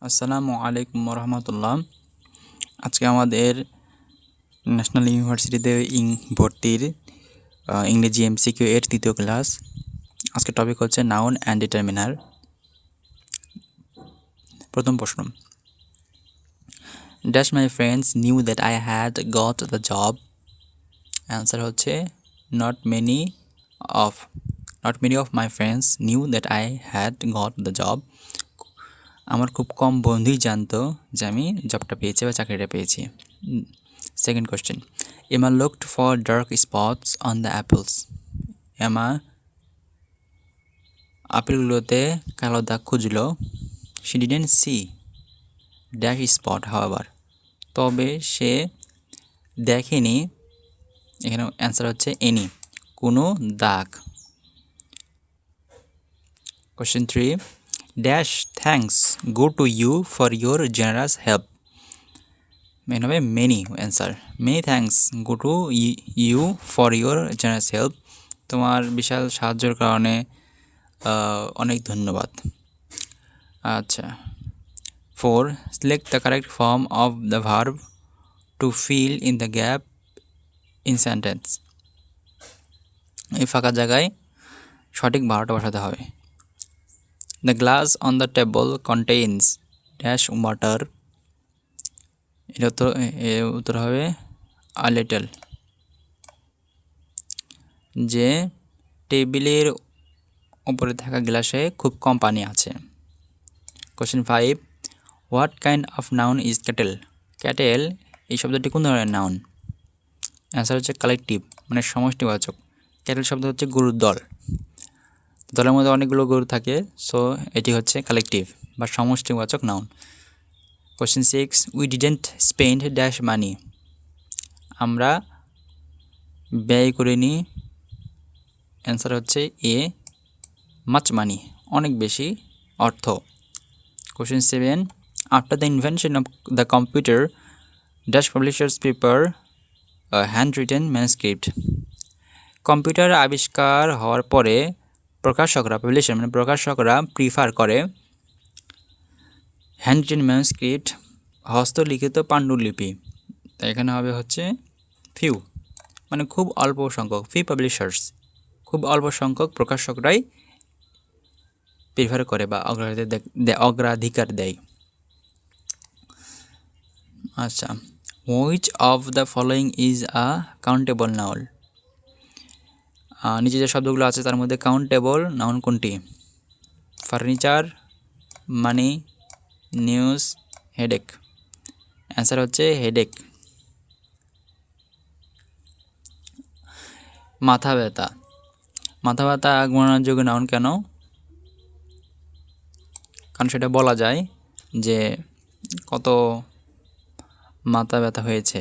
আসসালামু আলাইকুম রহমতুল্লাহ। আজকে আমাদের ন্যাশনাল ইউনিভার্সিটিতে ভর্তির ইংরেজি এমসিকিউ এর তৃতীয় ক্লাস। আজকে টপিক হচ্ছে নাউন অ্যান্ড ডিটারমিনার। প্রথম প্রশ্ন, dash my friends knew that I had got the job. Answer হচ্ছে not many of my friends knew that I had got the job. আমার খুব কম বন্ধুই জানতো যে আমি জবটা পেয়েছি বা চাকরিটা পেয়েছি। Second question, Emma looked for dark spots on the apples. Emma আপেলগুলোতে কালো দাগ খুঁজলো। She didn't see dash spot however, তবে সে দেখেনি, এখানে অ্যান্সার হচ্ছে এনি, কোনো দাগ। Question 3, dash thanks go to you for your generous help. মেন হবে many, answer many thanks go to you for your generous help. তোমার বিশাল সাহায্যের কারণে অনেক ধন্যবাদ। আচ্ছা, 4, select the correct form of the verb to fill in the gap in sentence. এই ফাঁকা জায়গায় সঠিক ভার্বটা বসাতে হবে। The glass on the table contains dash water. এর উত্তর হবে আ লিটল। যে টেবিলের উপরে থাকা গ্লাসে খুব কম পানি আছে। Question 5, what kind of noun is cattle. Cattle এই শব্দটি কোন ধরনের নাউন। অ্যান্সার হচ্ছে কালেকটিভ, মানে সমষ্টিবাচক। ক্যাটেল শব্দ হচ্ছে গরুর দল, দলের মধ্যে অনেকগুলো গরু থাকে, সো এটি হচ্ছে কালেকটিভ বা সমষ্টিবাচক noun. Question 6, we didn't spend dash money. আমরা ব্যয় করিনি। অ্যান্সার হচ্ছে এ মাচ মানি, অনেক বেশি অর্থ। Question 7, after the invention of the computer dash publishers paper hand written manuscript. Computer আবিষ্কার হওয়ার পরে প্রকাশকরা প্রকাশকরা প্রিফার করে হ্যান্ড রিটেন ম্যানুস্ক্রিপ্ট, হস্তলিখিত পাণ্ডুলিপি। তাই এখানে হবে হচ্ছে ফিউ, মানে খুব অল্প সংখ্যক, ফিউ পাবলিশার্স, খুব অল্প সংখ্যক প্রকাশকরাই প্রিফার করে বা অগ্রাধিকার দেয়। আচ্ছা, which of the following is a countable noun. নিচে যে শব্দগুলো আছে তার মধ্যে কাউন্টেবল নাউন কোনটি। ফার্নিচার, মানি, নিউজ, হেডেক। অ্যান্সার হচ্ছে হেডেক। মাথা ব্যথা, মাথা ব্যথা গণনাযোগ্য নাউন কেন? কারণ সেটা বলা যায় যে কত মাথা ব্যথা হয়েছে,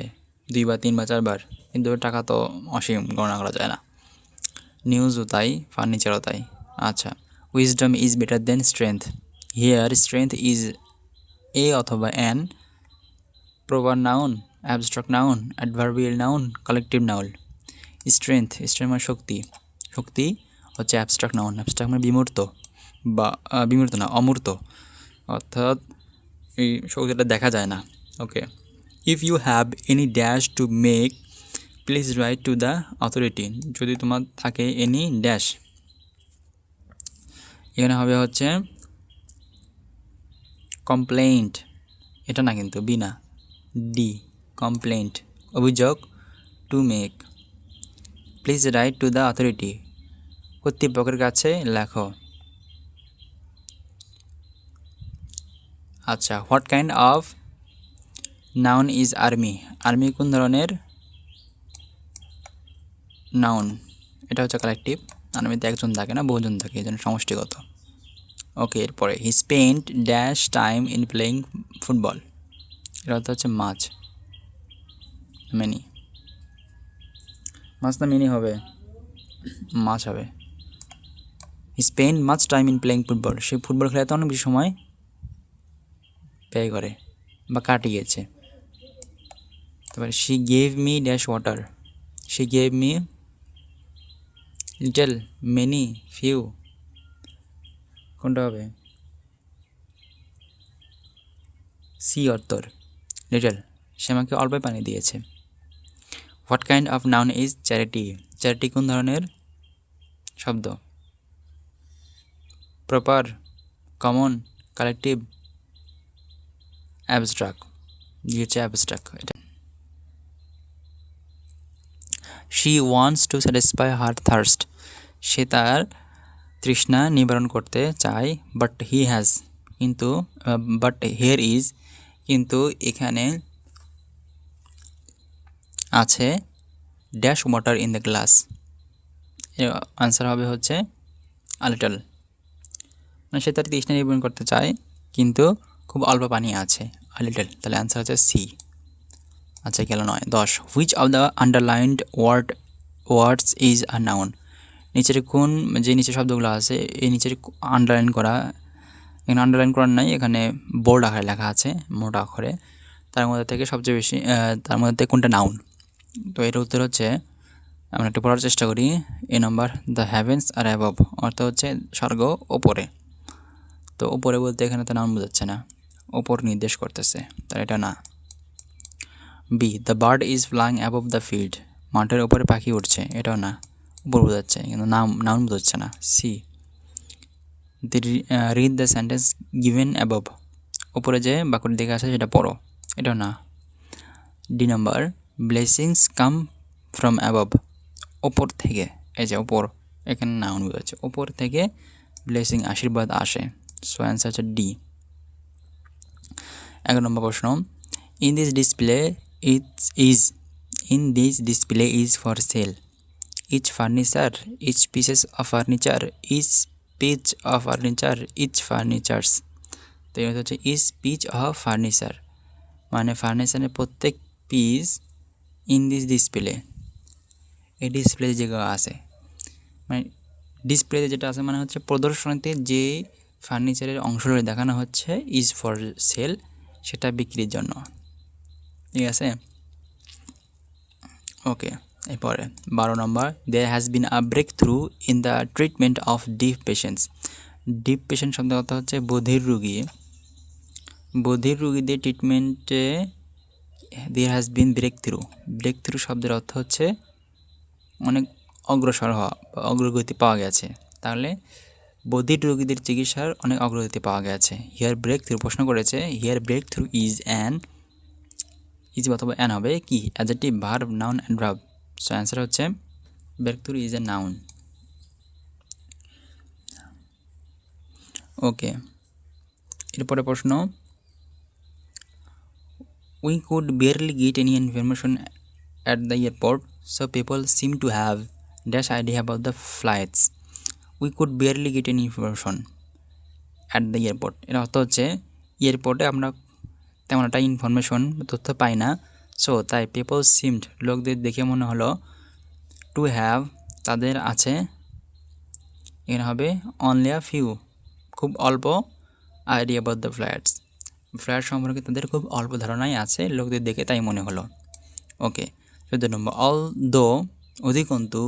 2 বা 3 বা 4 বার, কিন্তু টাকা তো অসীম, গণনা করা যায় না। নিউজও তাই, ফার্নিচারও তাই। আচ্ছা, wisdom is better then strength. Here strength is a অথবা an proper noun, abstract noun, adverbial noun, collective noun. Strength মানে শক্তি, শক্তি হচ্ছে অ্যাবস্ট্রাক্ট নাউন। অ্যাবস্ট্রাক্ট মানে বিমূর্ত বা বিমূর্ত না, অমূর্ত, অর্থাৎ এই শক্তিটা দেখা যায় না। Okay, if you have any dash to make please write to the authority. যদি তোমার থাকে এনি ড্যাশ, এখানে হবে হচ্ছে কমপ্লেইন্ট, এটা না কিন্তু বি না, ডি, কমপ্লেইন্ট, অভিযোগ, two make. Please write to the authority, কর্তৃপক্ষের কাছে লেখো। আচ্ছা, what kind of noun is army. Army কোন ধরনের নাউন। এটা হচ্ছে কালেকটিভ, আর্মিতে একজন থাকে না, বহুজন থাকে, এই জন্য সমষ্টিগত। ওকে, এরপরে he spent dash time in playing football. এটা হচ্ছে মাছ, মেনি। মাছ না মেনি হবে, মাছ হবে। He spend much time in playing football, সে ফুটবল খেলাতে অনেক বেশি সময় ব্যয় করে বা কাটিয়েছে। তারপরে she gave me dash water. She gave me little, many, few, কোনটা হবে? সি উত্তর, লিটল, সে আমাকে অল্প পানি দিয়েছে। What kind of noun is charity? Charity কোন ধরনের শব্দ? Proper, common, collective, abstract. হচ্ছে অ্যাবস্ট্রাক্ট। এটা she wants to satisfy her thirst, সে তার তৃষ্ণা নিবারণ করতে চায়। বাট হি হ্যাজ, কিন্তু বাট হিয়ার ইজ, কিন্তু এখানে আছে dash water in the glass. Answer হবে হচ্ছে আ লিটল, মানে সে তার তৃষ্ণা নিবারণ করতে চায় কিন্তু খুব অল্প পানি আছে, আ লিটল, তাহলে আনসার হচ্ছে সি। আচ্ছা গেল 9। 10 which of the underlined words is a noun? নিচের কোন, যে নিচের শব্দগুলো আছে এই নিচের আন্ডারলাইন করা, এখানে আন্ডারলাইন করার নাই, এখানে বোল্ড আকারে লেখা আছে মোটা অক্ষরে, তার মধ্যে থেকে সবচেয়ে বেশি তার মধ্যে কোনটা নাউন? তো এর উত্তর হচ্ছে, আমরা একটু পড়ার চেষ্টা করি। এ নম্বর, দ্য হ্যাভেন্স আর অ্যাবভ, অর্থ হচ্ছে স্বর্গ ওপরে। তো ওপরে বলতে এখানে তো নাউন বোঝাচ্ছে না, ওপর নির্দেশ করতেছে, তার এটা না। B, the bird is flying above the field, মাঠের ওপরে পাখি উঠছে, এটাও না, উপর বোঝাচ্ছে কিন্তু নাউন বোঝাচ্ছে না। C, read the sentence given above, ওপরে যে বাক্যটি দেখে আছে সেটা পড়ো, এটাও না। D number, blessings come from above, ওপর থেকে, এই যে ওপর, এখানে নাউন বোঝাচ্ছে, ওপর থেকে ব্লেসিং আশীর্বাদ আসে। সো অ্যান্সার হচ্ছে ডি। 11 নম্বর প্রশ্ন, in this display is for sale each furniture, each pieces of furniture, each piece of furniture, each furnitures. তো এটা হচ্ছে ইচ পিচ অফ ফার্নিচার, মানে ফার্নিচারের প্রত্যেক পিস ইন দিস ডিসপ্লে, এই ডিসপ্লে যেগুলো আছে, মানে ডিসপ্লেতে যেটা আছে মানে হচ্ছে প্রদর্শনীতে যে ফার্নিচারের অংশগুলো দেখানো হচ্ছে ইজ ফর সেল, সেটা বিক্রির জন্য, ঠিক আছে। ওকে, এরপরে 12 নম্বর, there has been a breakthrough in the treatment of deaf patients. Deaf patient শব্দের কথা হচ্ছে বধির রুগী, বধির রুগীদের ট্রিটমেন্টে there has been breakthrough শব্দের অর্থ হচ্ছে অনেক অগ্রসর হওয়া বা অগ্রগতি পাওয়া গেছে, তাহলে বধির রোগীদের চিকিৎসার অনেক অগ্রগতি পাওয়া গেছে। হিয়ার ব্রেক থ্রু, প্রশ্ন করেছে হিয়ার ব্রেক থ্রু ইজ অথবা অ্যান হবে কি, adjective, verb, noun and verb. So answer হচ্ছে breakthrough is a noun. Okay, এরপরে প্রশ্ন, we could barely get any information at the airport, so people seem to have dash idea about the flights. We could barely get any information at the airport, এর অর্থ হচ্ছে এয়ারপোর্টে আমরা তেমন একটা information তথ্য পাই না। সো তাই পিপল সিমড, লোকদের দেখে মনে হলো, টু হ্যাভ, তাদের আছে, এখানে হবে অনলি আ ফিউ, খুব অল্প, আইডিয়া অ্যাবাউট দ্য ফ্লাইট সম্পর্কে তাদের খুব অল্প ধারণাই আছে, লোকদের দেখে তাই মনে হলো। ওকে, 14 নম্বর, অল দো, অধিকন্তু,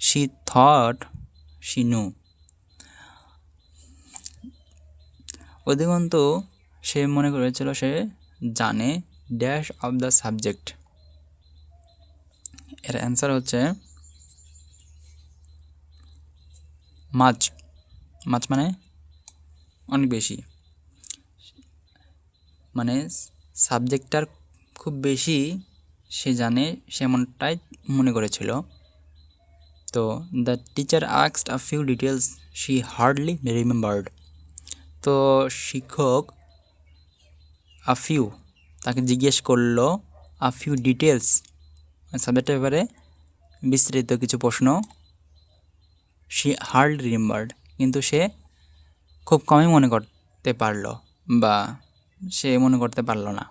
শি থট শি নু, অধিকন্তু সে মনে করেছিল সে জানে ড্যাশ অফ দ্য সাবজেক্ট, এর অ্যান্সার হচ্ছে মাছ মানে অনেক বেশি, মানে সাবজেক্টটার খুব বেশি সে জানে, সেমনটাই মনে করেছিল। তো the teacher asked a few details she hardly remembered, তো শিক্ষক আ ফিউ, তাকে জিজ্ঞেস করলো, আ ফিউ ডিটেলস, সাবজেক্টের ব্যাপারে বিস্তারিত কিছু প্রশ্ন, শি হার্ডলি রিমেম্বার্ড, কিন্তু সে খুব কমই মনে করতে পারলো বা সে মনে করতে পারলো না।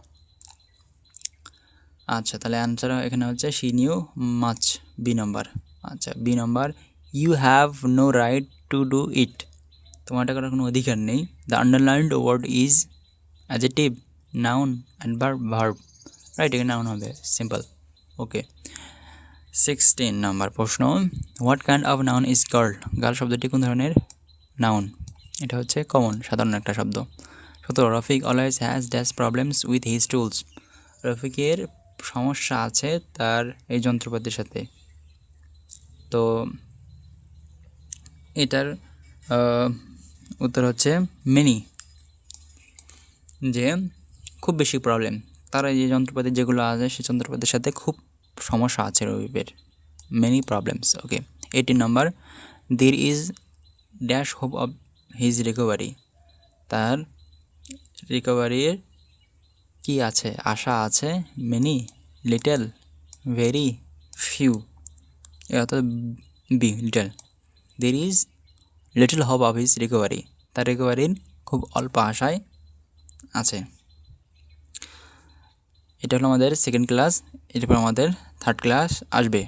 আচ্ছা, তাহলে অ্যান্সার এখানে হচ্ছে she knew much, B number. আচ্ছা, B number, you have no right to do it, তোমার এটা করার কোনো অধিকার নেই। The underlined word is adjective, noun and verb, right, এখানে নাউন হবে, সিম্পল। ওকে, 16 নম্বর প্রশ্ন, what kind of noun is girl, girl শব্দটি কোন ধরনের নাউন? এটা হচ্ছে কমন, সাধারণ একটা শব্দ। 17 Rafiq always has dash problems with his tools. রফিকের সমস্যা আছে তার এই যন্ত্রপাতির সাথে। তো এটার উত্তর হচ্ছে মেনি, যে খুব বেশি প্রবলেম, তার এই যে যন্ত্রপাতি যেগুলো আছে সেই যন্ত্রপাতির সাথে খুব সমস্যা আছে রবিবের, মেনি প্রবলেমস। ওকে, 18 নম্বর, there is dash hope of his recovery. তার রিকভারির কি আছে, আশা আছে, মেনি, লিটল, ভেরি, ফিউ। অর্থাৎ B, little. There is little hope of his recovery, তার রিকভারির খুব অল্প আশায় আছে। এটা হলো আমাদের সেকেন্ড ক্লাস, এরপর আমাদের থার্ড ক্লাস আসবে।